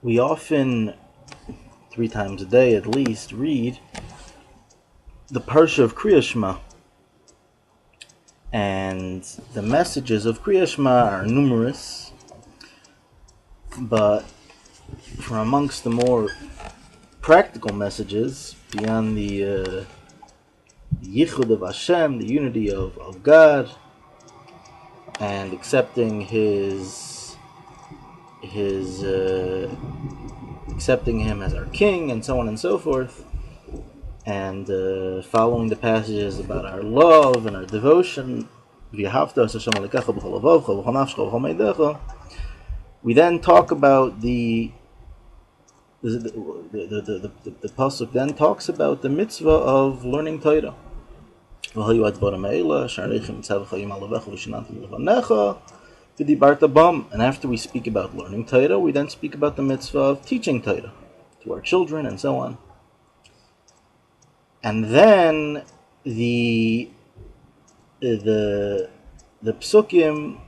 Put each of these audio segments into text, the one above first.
We often, 3 times a day at least, read the Parsha of Kriya Shma. And the messages of Kriya Shma are numerous, but from amongst the more practical messages, beyond the Yichud of Hashem, the unity of God, and accepting accepting Him as our King, and so on and so forth, and following the passages about our love and our devotion, we then talk about the pasuk then talks about the mitzvah of learning Torah. And after we speak about learning Torah, we then speak about the mitzvah of teaching Torah to our children and so on. And then the psukim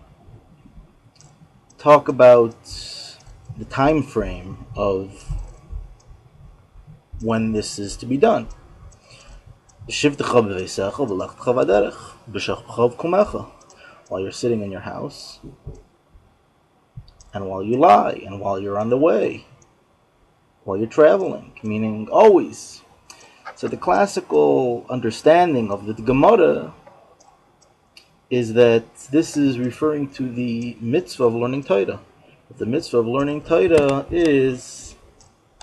talk about the time frame of when this is to be done. While you're sitting in your house, and while you lie, and while you're on the way, while you're traveling, meaning always. So the classical understanding of the Gemara is that this is referring to the mitzvah of learning Torah. But the mitzvah of learning Torah is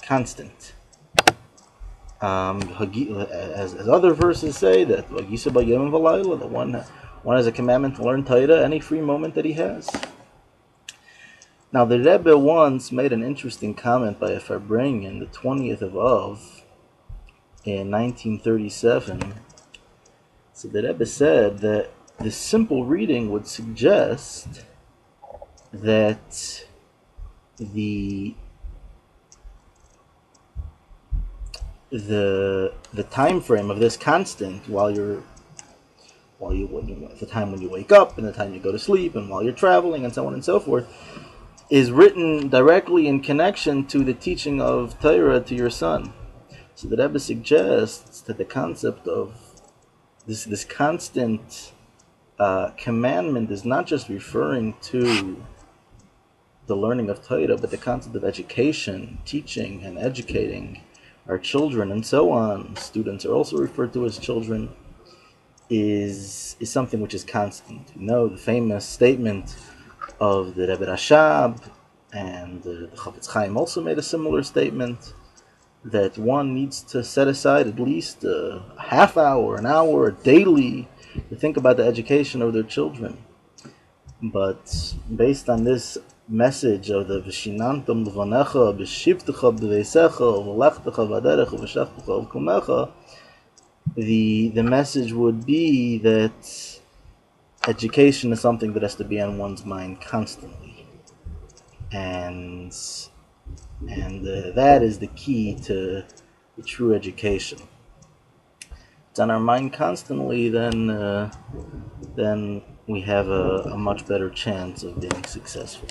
constant. As other verses say, that the one has a commandment to learn Torah any free moment that he has. Now the Rebbe once made an interesting comment by a Farbrengen, the 20th of Av, in 1937. So the Rebbe said that the simple reading would suggest that the time frame of this constant, the time when you wake up and the time you go to sleep and while you're traveling and so on and so forth, is written directly in connection to the teaching of Torah to your son. So the Rebbe suggests that the concept of this constant commandment is not just referring to the learning of Torah, but the concept of education, teaching and educating our children and so on. Students are also referred to as children. Is something which is constant. You know the famous statement of the Rebbe Rashab, and the Chafetz Chaim also made a similar statement, that one needs to set aside at least a half hour, an hour daily to think about the education of their children. But based on this message of the V'shinantam l'vanecha b'shivtecha b'veisecha v'lechtecha v'aderecha v'shechtecha v'kumecha, the message would be that education is something that has to be on one's mind constantly, and that is the key to the true education. If it's on our mind constantly, then we have a much better chance of being successful.